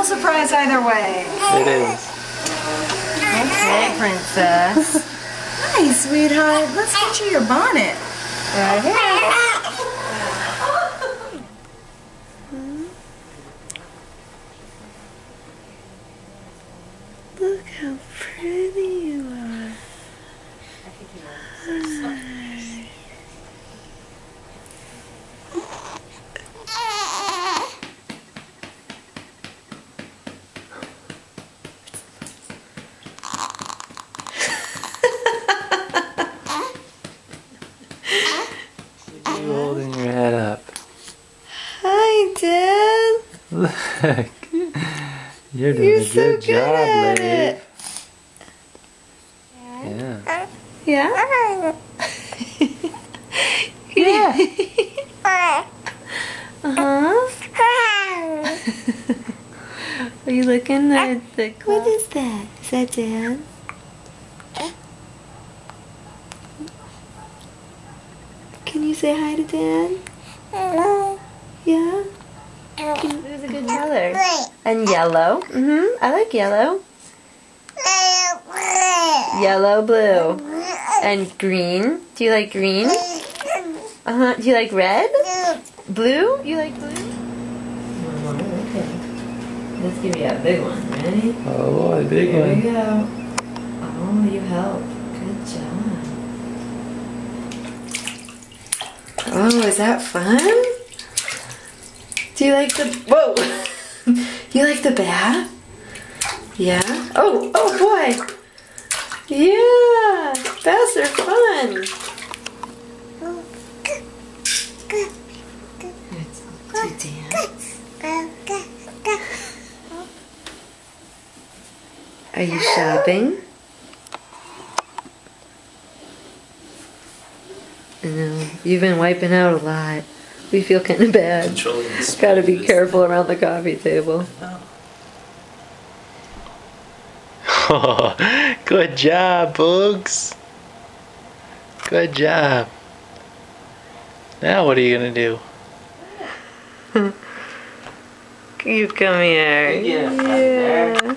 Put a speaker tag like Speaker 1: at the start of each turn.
Speaker 1: a surprise either way.
Speaker 2: It is.
Speaker 3: Okay, princess.
Speaker 1: Hi, sweetheart. Let's get you your bonnet.
Speaker 3: Right here.
Speaker 4: Look how pretty you are.
Speaker 2: You holding your head up.
Speaker 4: Hi, Dad.
Speaker 2: Look. You're doing
Speaker 4: You're
Speaker 2: a
Speaker 4: so
Speaker 2: good
Speaker 4: good
Speaker 2: job,
Speaker 4: at
Speaker 2: Leif.
Speaker 4: it.
Speaker 2: Yeah.
Speaker 4: Yeah?
Speaker 2: Yeah.
Speaker 4: Uh-huh. Are you looking at the clock? What is that? Is that Dad? Can you say hi to Dad? Yeah? It was a good color. And yellow. I like yellow. Yellow, blue. And green. Do you like green? Do you like red? Blue? You like blue? Okay. Let's give you a big one. Ready?
Speaker 2: Oh, a big
Speaker 4: Here we
Speaker 2: one.
Speaker 4: go. Oh, you helped. Good job. Oh, is that fun? Do you like the... Whoa! You like the bath? Yeah? Oh boy! Yeah! Baths are fun! Let's dance. Are you shopping? I know. You've been wiping out a lot. We feel kind of bad. Gotta be careful around the coffee table.
Speaker 2: Oh, good job, Boogs. Good job. Now what are you gonna do?
Speaker 4: You come here.
Speaker 2: Yeah.